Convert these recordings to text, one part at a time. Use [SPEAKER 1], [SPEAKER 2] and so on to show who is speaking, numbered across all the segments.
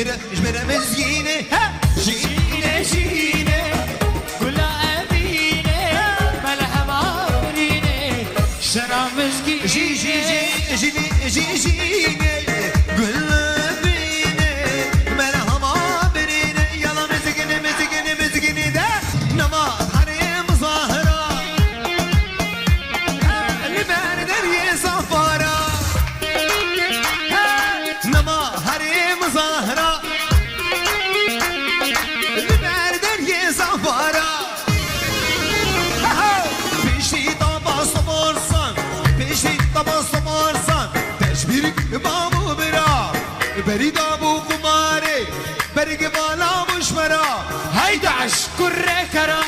[SPEAKER 1] جبر مزينه جينه جينه
[SPEAKER 2] كلها أبيني ملها معبريني شرع مسكيني
[SPEAKER 1] جي جي جي جي جي جينه قل بينه مالها ما برينه يلا مسكني مسكني مسكني ده نماط حريم ظاهره اللي بان دري صفاره نماط حريم ظاهره اللي بان دري صفاره بيشي طبع صبرصان بيشي طبع صبرصان تشبيرك بابو برا بريد ابو قماري برق بالا مشمرا
[SPEAKER 2] هيدا عشكر كرا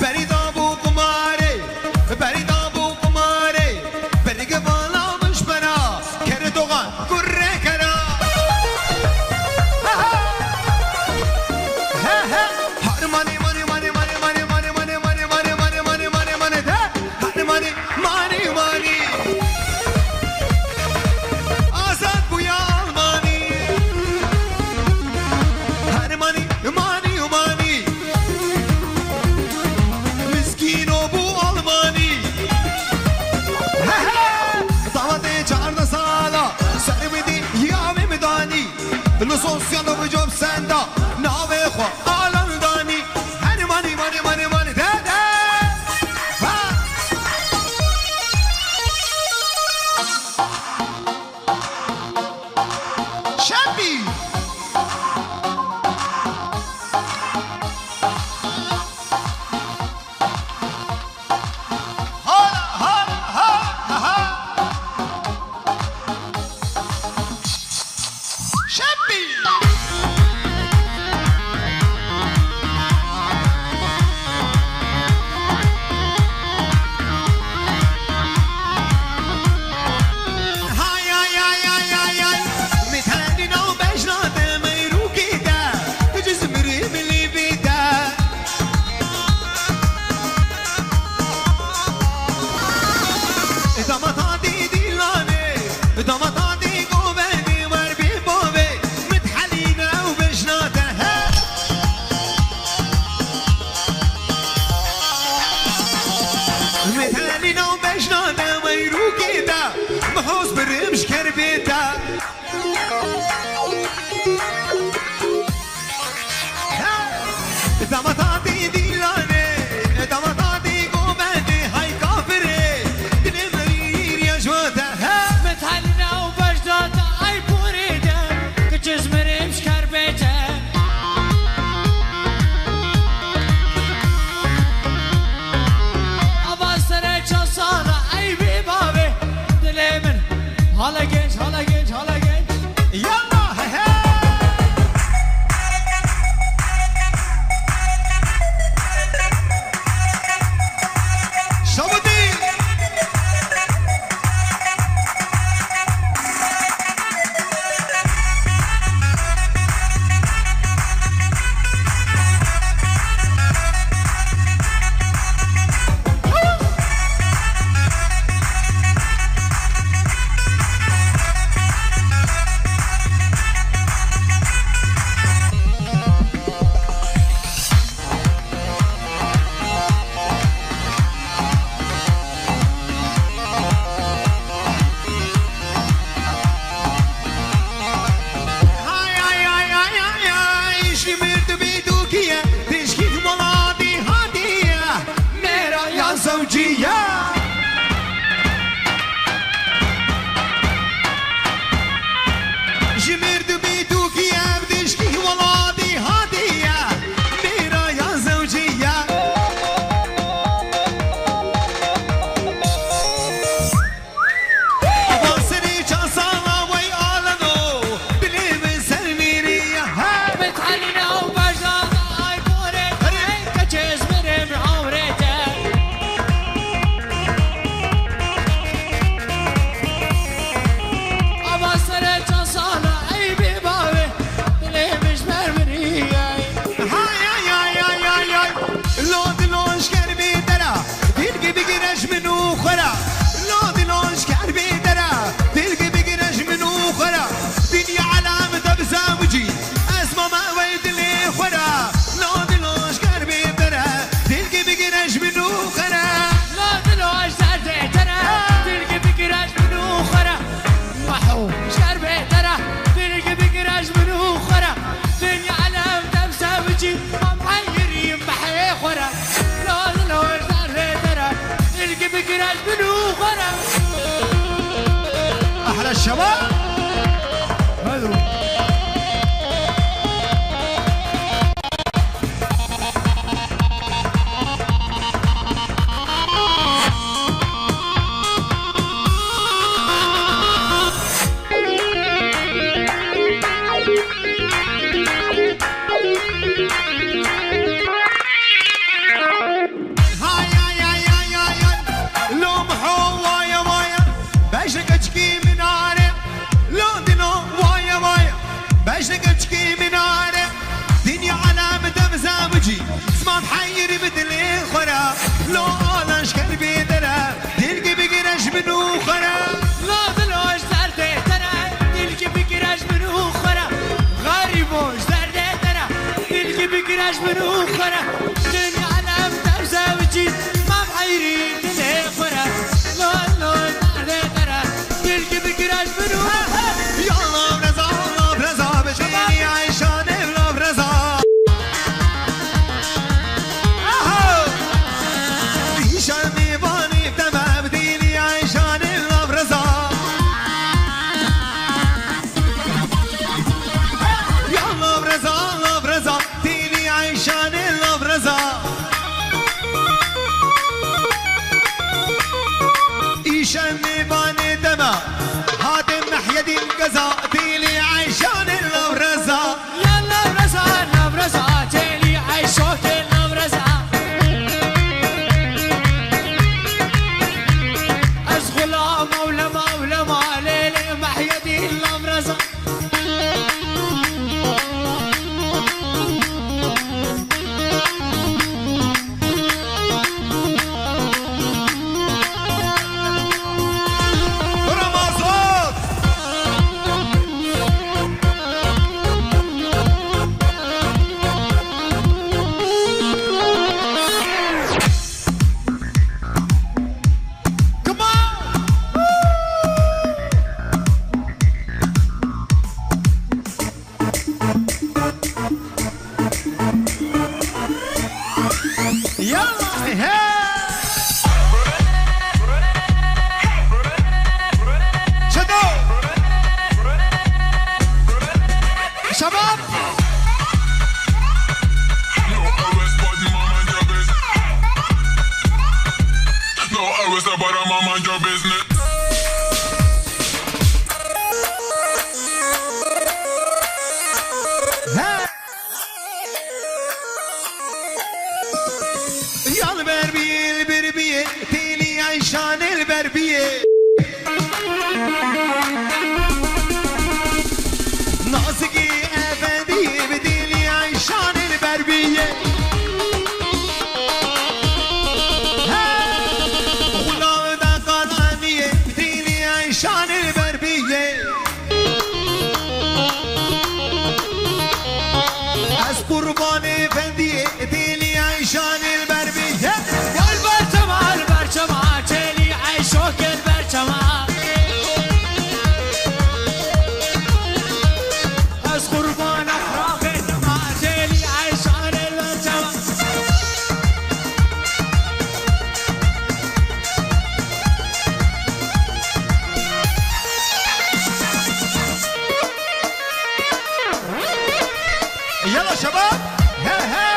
[SPEAKER 1] بريد ابو قماري بريد ابو قماري برق بالا مشمرا كردوغان كره كرا هرماني ماني ماني ماني ماني ماني ماني ماني ماني ماني ماني ماني ماني ده هرماني ماني ماني آزاد بويا ألماني
[SPEAKER 2] بقراش منو غرا
[SPEAKER 1] احلى الشباب
[SPEAKER 2] هذو
[SPEAKER 1] هاي هاي هاي هاي هاي لو محو وايا وايا باشك اشكي من عارف لو دينو وايا وايا باشك اشكي من عارف دنيا علامة مزامجي اسمع محير بدل الخرا لو انا قلبي درا تلقي بقرش منو خرا
[SPEAKER 2] لا دلوش درده ترى تلقي بقراش منو خرا غريبوش درده ترى تلقي بقراش منو خرا دنيا علام ترزا وجيت ما بحيرين دنيا خرا لا لا درده ترى تلقي بقراش منو
[SPEAKER 1] يا الله برزا الله برزا بديني عيشان الله برزا عيشان ميباني بتمام بديني عيشان الله برزا يا الله برزا الله برزا ديني عيشان الله برزا عيشان ميباني تمام هادم محيدي القزا ديني عيشان الله برزا
[SPEAKER 2] يلا برزا لا برزا تالي عيشوك لا برزا أشغل مولا مولا ما ليلي محيدي لا برزا
[SPEAKER 1] رمضان Come on! يلا هي شدوا شباب
[SPEAKER 3] No arrest, but I'm on mind your business.
[SPEAKER 1] ها يا البربية البربية تيلي عيشان البربية ناصقي أفندية بديلي عيشان البربية غلام دا قرانية بديلي عيشان البربية از قربان افندیه دلی عیشان البربیه
[SPEAKER 2] والبرچما البرچما تالي عيشوك البرچما از قربان افراغ ما تالي عيشان البرچما
[SPEAKER 1] يلا شباب ها ها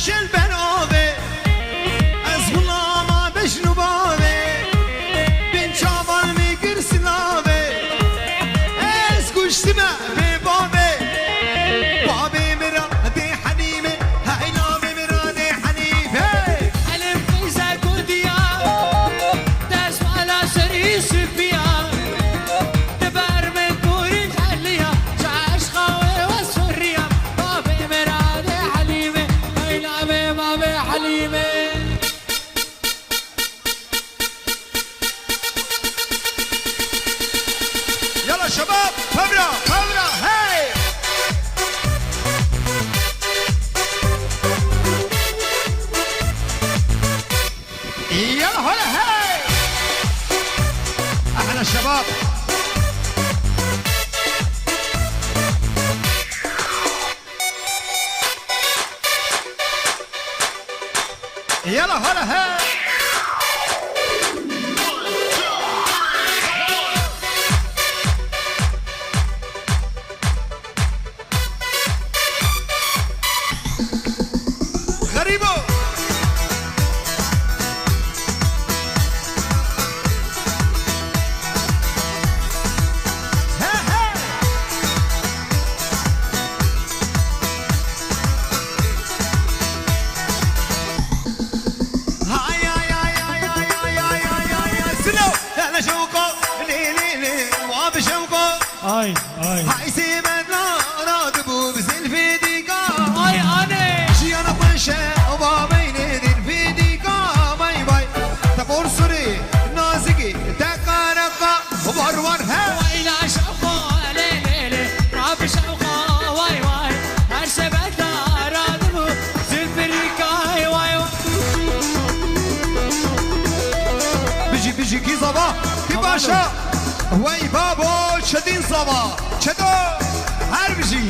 [SPEAKER 1] شل بنابه از غلاما بشنو بابه بین چاوال میگر سلابه از گوشتی به بابه بابه مراد حنیمه هیلامه مراد حنیفه
[SPEAKER 2] علم قیزه کودیا دست بالا سری سپیا دبر من بورین حلیا شعش خواه و سریا بابه مراد حلیمه هیلامه بابه حلیمه
[SPEAKER 1] يلا شباب فبرة فبرة هاي يلا هلا هاي احلى الشباب يلا هلا هاي غريبو ها ها هاي هاي هاي هاي هاي هاي هاي هاي سلو انا شوقه لي لي لي واب شوقه
[SPEAKER 2] آی آی
[SPEAKER 1] هاي سيبنا راتبو بسلفي ديكا
[SPEAKER 2] آی آنه
[SPEAKER 1] جيانا بنشه وبابين دين في ديكا باي باي تبور سوري نازكي تكاركا وبرور ها
[SPEAKER 2] وإلى شوقه ليلي راب شوقه واي واي هر سبت رادمو زلفريكاي واي واي
[SPEAKER 1] بيجي بيجي كي صباح كي باشا واي بابو شدين صباح شدو هر بيجي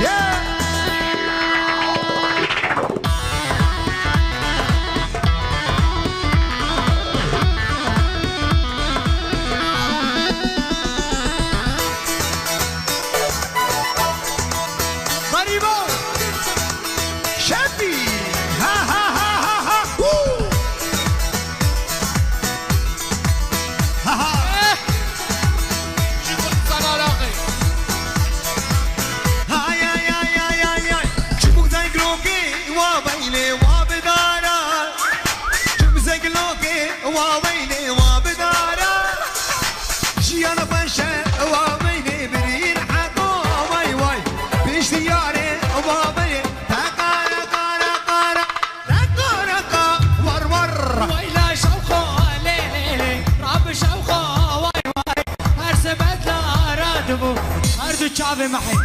[SPEAKER 1] يا
[SPEAKER 2] غريبو
[SPEAKER 1] شبي ها ها ها ها ها وو. ها ها
[SPEAKER 2] جيبوا الصلالاقي
[SPEAKER 1] هاي هاي هاي هاي هاي هاي شوفوا زي جلوكي وبيني وبدارا شوفوا زي جلوكي وبيني وبدارا جيانا بنشا وبيني برين حقو واي واي بيش دياري وبيني تقارا قارا قارا تقارا قا ور ور
[SPEAKER 2] وإلى شوقه ليلي راب شوقه واي واي هر سبت رادمو هر دو چاوه محي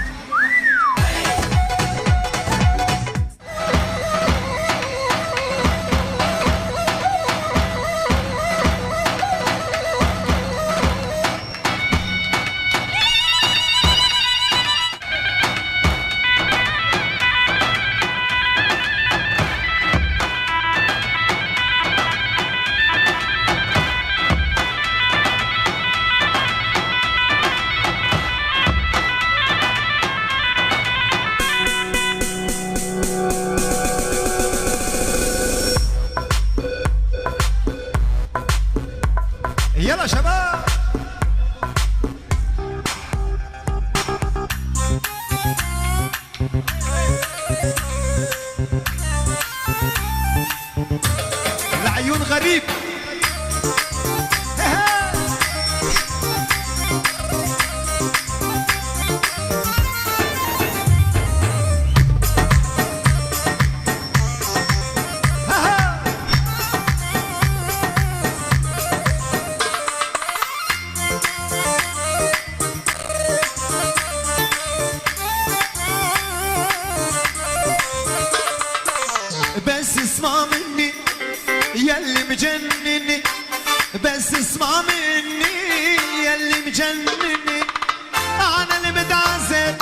[SPEAKER 1] يلا شباب العيون غريب بس اسمع مني يلي مجنني بس اسمع مني يلي مجنني انا اللي متعذب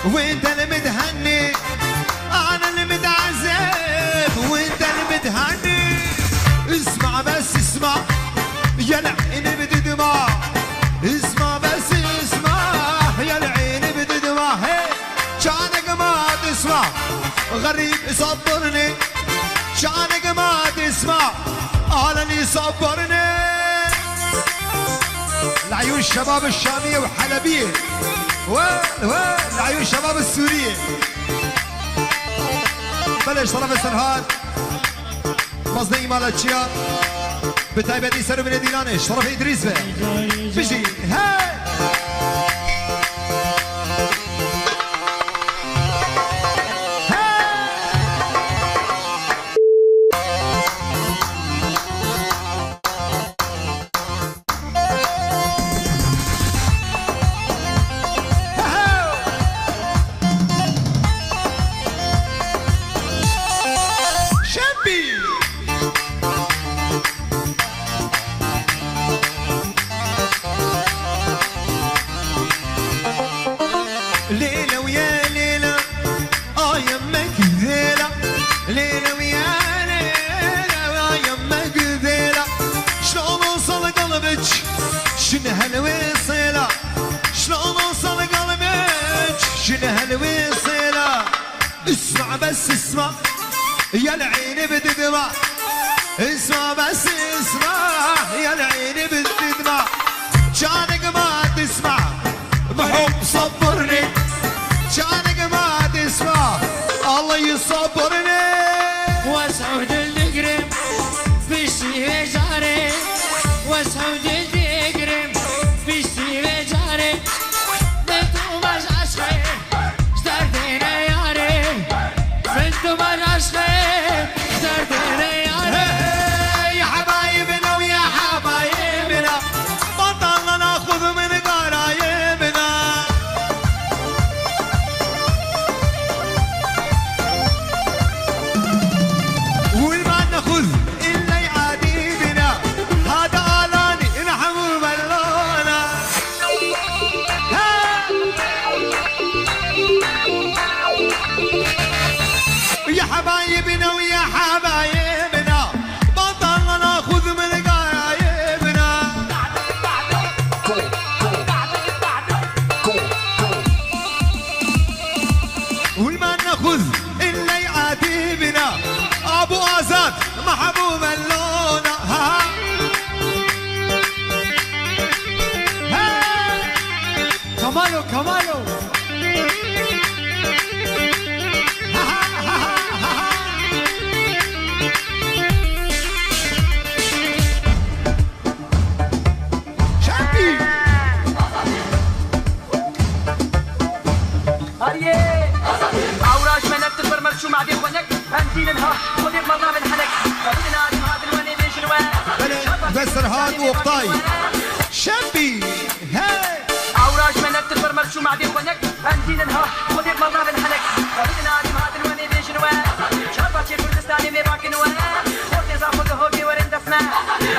[SPEAKER 1] وانت اللي متهني انا اللي متعذب وانت اللي متهني اسمع بس اسمع يا العين بتدمع اسمع بس اسمع يا العين بتدمع هي كانك ما تسمع غريب صبرني شانك ما تسمع أهلا صبرني لعيون الشباب الشامية وحلبية لعيون الشباب السورية بلش طرف السرهاد مصدقي مالتشيا بتايبتي سر من ديلانش طرف إدريس بيجي هاي ليلة ويا ليلة يمك ذيلة ليلة ويا ليلة يمك ذيلة شلون اوصل قلبك شنو هالوصيلة شلون اوصل قلبك شنو هالوصيلة اسمع بس اسمع يا العين بتدمع اسمع بس اسمع يا العين بتدمع جانك ما تسمع بحب صبرني جانك ما تسمع الله يصبرني
[SPEAKER 2] وسعود القرم بيشتي جاري وسعود القرم بيشتي جاري بنتو مش عشقي اشتردينا ياري بنتو مش عشقي اشتردينا ياري
[SPEAKER 1] يا حبايبنا ويا حبايبنا بطلنا ناخذ من قرايبنا والما ناخذ الا يعادي بنا هذا الاني نحن بلونا يا حبايبنا ويا حبايبنا بطلنا ناخذ من قرايبنا والما ناخذ الا يعادي بنا ابو ازاد محبوب اللونه
[SPEAKER 2] كمالو كمالو
[SPEAKER 1] شعبي
[SPEAKER 4] عوراج منك تكبر مرشو مع دي خونك هندين انها خذي مرة من حنك خذينا عادي هذا الواني ليش الوان
[SPEAKER 1] بسر هاد وقطاي شعبي هاي
[SPEAKER 4] عوراج منك تكبر مرشو مع دي خونك هندين انها خذي مرة من حنك خذينا عادي هذا الواني ليش الوان شربة شير كردستاني مي باكن وان خذي زافو هوبي ورين دفنا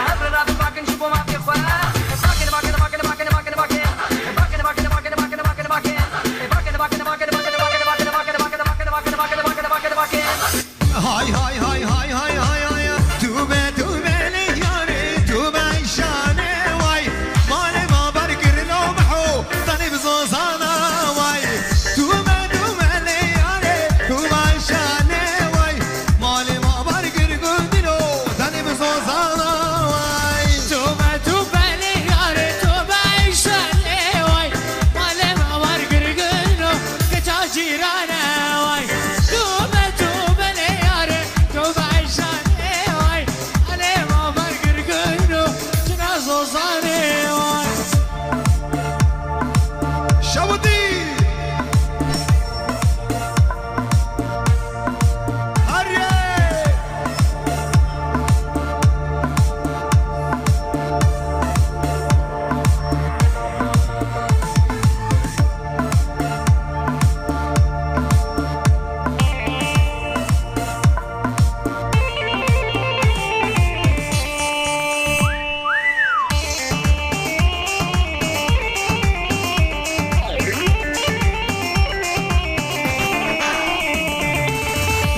[SPEAKER 4] هبر راب باكن شوفو ما في اخوان باكن باكن باكن باكن باكن باكن باكن باكن باكن باكن باكن باكن
[SPEAKER 1] هاي هاي هاي هاي هاي هاي هاي توبة توبة لجاري توبة شاني واي مالي ما برقر لو محو ضني بزوزانا واي توبة توبة لجاري توبة شاني واي مالي ما برقر قدلو ضني بزوزانا واي
[SPEAKER 2] توبة توبة لياري توبة شاني واي مالي ما برقر قلو كتا جيرانا واي توبة توبة لياري توبة شاني واي مالي ما برقر قلو جنازو صاني واي
[SPEAKER 1] شبطي هريه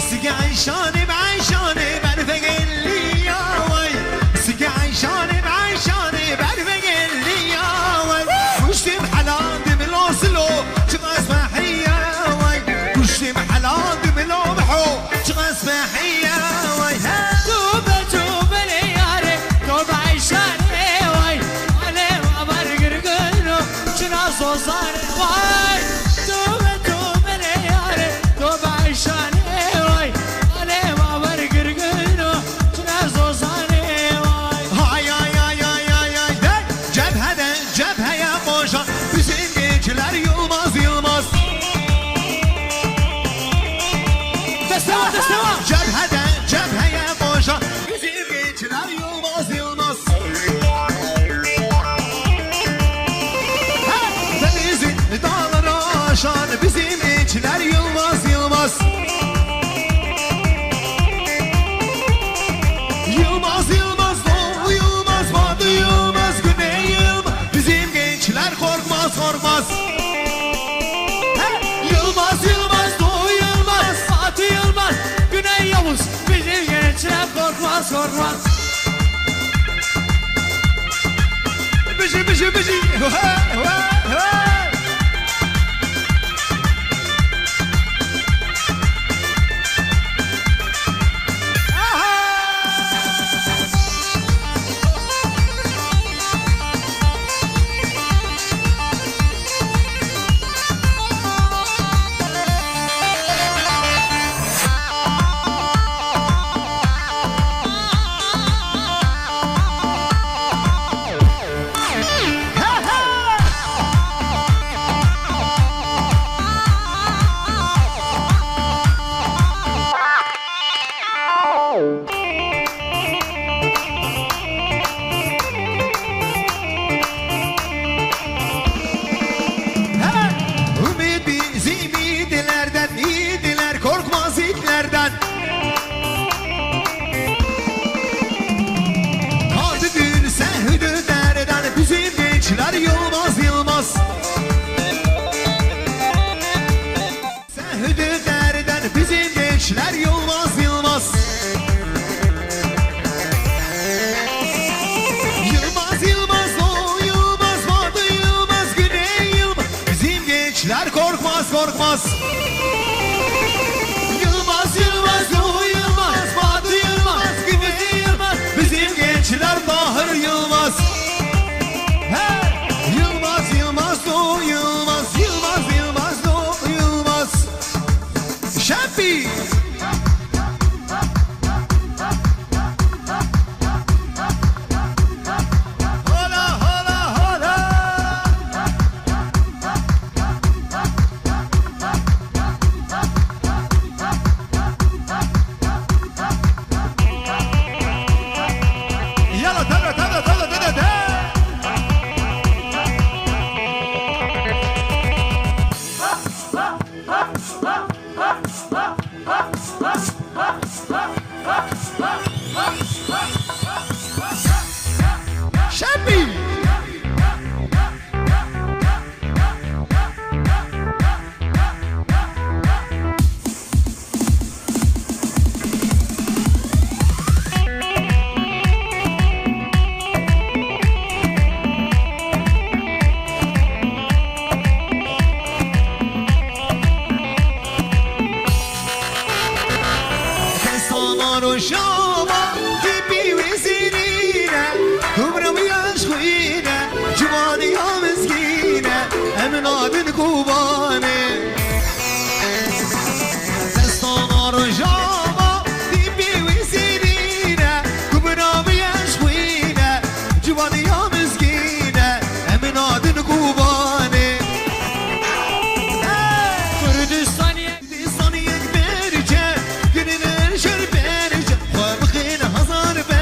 [SPEAKER 1] سقي عيشاني بعيشاني بعرفك اللي يا وي سقي عيشاني بعيشاني بعرفك اللي يا وي وشتي محلات من الوصلو شبه اسمحية وي وشتي محلات من الوصلو تسبحية وي
[SPEAKER 2] توبة توبة لياري توبة عيشاني واي علي وعبر قرقلو شنا صوصاني واي توبة توبة لياري توبة عيشاني واي علي وعبر قرقلو شنا صوصاني واي
[SPEAKER 1] هاي هاي هاي هاي هاي هاي dey Cebhede cebheye koşan Bizim gençler yılmaz yılmaz
[SPEAKER 2] تستوى تستوى
[SPEAKER 1] Cebhede cebheye koşan Bizim gençler yılmaz yılmaz Denizin dağları aşan Bizim gençler yılmaz yılmaz Yılmaz yılmaz doğu yılmaz batı yılmaz güney yılmaz Bizim gençler korkmaz korkmaz
[SPEAKER 2] Yılmaz Yılmaz Doğu Yılmaz Fatih Yılmaz Güney Yavuz Bizim gençler korkmaz korkmaz
[SPEAKER 1] Bıcı bıcı bıcı Ümit bizim iyidilerden iyidiler korkmaz itlerden Kaldı bir sehüdü derden bizim gençler yılmaz yılmaz Sehüdü derden bizim gençler yılmaz yılmaz Yılmaz yılmaz doğu yılmaz batı yılmaz güney yılmaz Bizim gençler korkmaz korkmaz Yılmaz yılmaz doğu yılmaz batı yılmaz güney yılmaz Bizim gençler Tahir Yılmaz Hey! Yılmaz yılmaz doğu yılmaz Yılmaz yılmaz doğu yılmaz Şempi Hola hola hola Yalla tabi tabi tabi tabi tabi Şempi Testamaro şama Tipi vezirine Kumram yaşkine Civani ya mezgine Emin adın kubane Testamaro şama Tipi vezirine Kumram yaşkine Civani ya mezgine Emin adın kubane
[SPEAKER 2] Kürdistaniye
[SPEAKER 1] Saniye berce Günler şer berce Khwabkhine hazar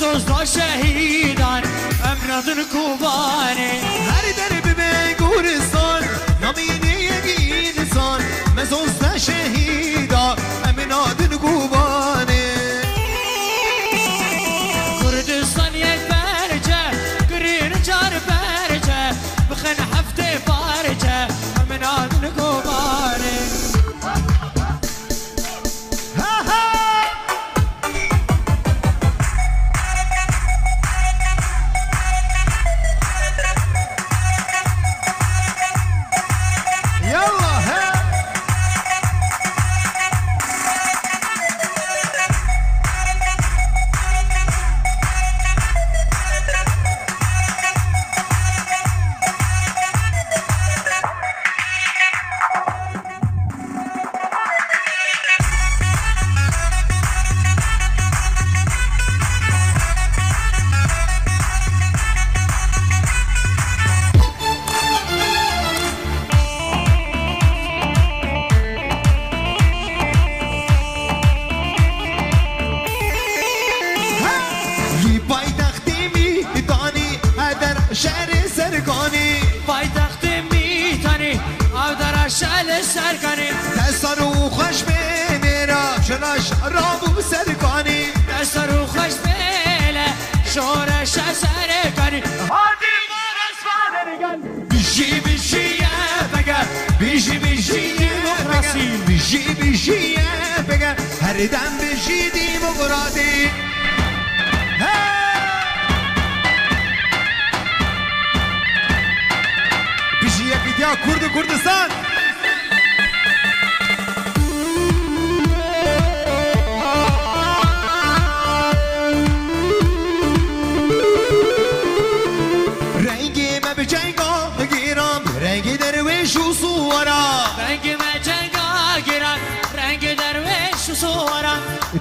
[SPEAKER 2] مسوز دا شهیدان امنادن کوبانی
[SPEAKER 1] هر در به گورستان نامینه یک انسان مزوست شهیدا امنادن کوبانه
[SPEAKER 2] کردستان یک برجه گرین چار برجه بخن هفته بارجه امنادن کوبانی
[SPEAKER 1] شهر سرگانی
[SPEAKER 2] پایتخت میتانی او در شهر سرگانی
[SPEAKER 1] دستارو خوش بینه را شناش رابو سرگانی
[SPEAKER 2] دستارو خوش بیله شورش سرگانی هادی مارس فادرگان
[SPEAKER 1] بیشی بیشیه بگر بیشی بیشیه بگر بیشی بیشیه بگر هر دم بیشی دیمقراطی یا کردستان رنگی ما به جنگا گیرم رنگی درویش و سوارا
[SPEAKER 2] رنگی ما جنگا گیرم رنگی درویش و سوارا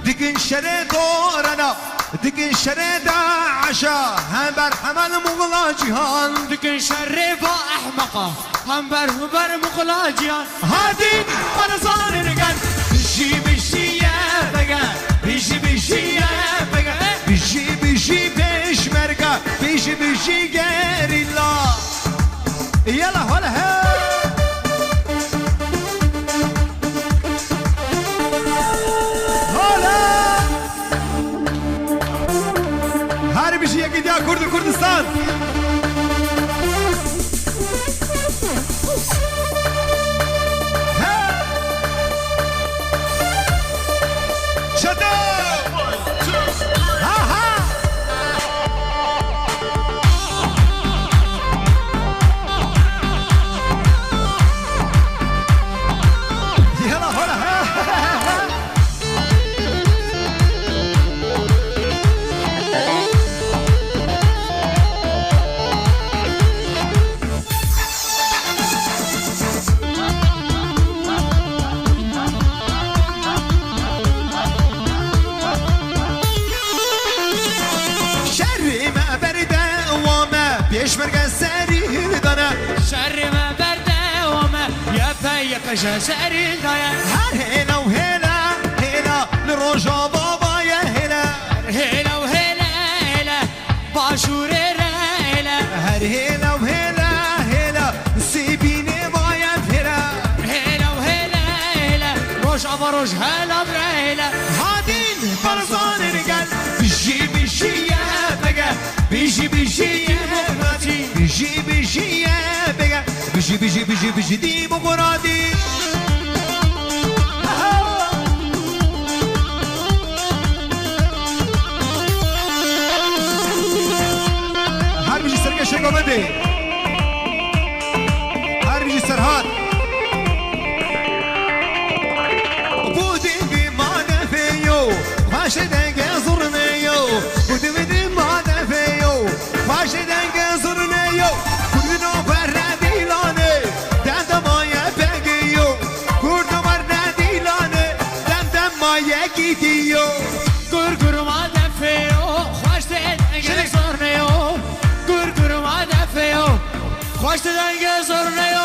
[SPEAKER 1] دیگن شره دورنا دیگن شره داعشا هم بر حمل مغلا جهان
[SPEAKER 2] دیگن شره با احمقا هم بر مغلا جهان
[SPEAKER 1] هادی
[SPEAKER 2] برزان نگن
[SPEAKER 1] بیشی بیشیه بگر بیشی بیشیه بگر بیشی بیشی پیشمرگا بیشی بیشی گریلا یلا هلا هر بیشی یکی دیا کردستان پیشمرگ سری دانه
[SPEAKER 2] شر ما برده و ما یا پیک جزری دایا
[SPEAKER 1] هر هلا و هلا هلا لروجا بابا یا هلا
[SPEAKER 2] هلا و هلا هلا باشور هلا
[SPEAKER 1] هر هلا و هلا هلا سیبینه باید هلا
[SPEAKER 2] هلا و هلا هلا روش آبا روش هلا برهلا
[SPEAKER 1] هادین برزان رگل بیشی بیشیه بگه بیشی بیشیه بیشی بیشیه بگه بیشی بیشی بیشی بیشی دیمقراطی هر بیشی سرگه شنگا بده هر بیشی سرهات بودی بی ما نفیو باش دنگه زرنیو بودی بی ما نفیو باش دنگه زرنیو کردنو بر ندیلانه دندم مایه بگیو کردنو بر ندیلانه دندم مایه گیدیو
[SPEAKER 2] گرگر ما دفیو خوش دنگه زرنیو گرگر ما دفیو خوش دنگه زرنیو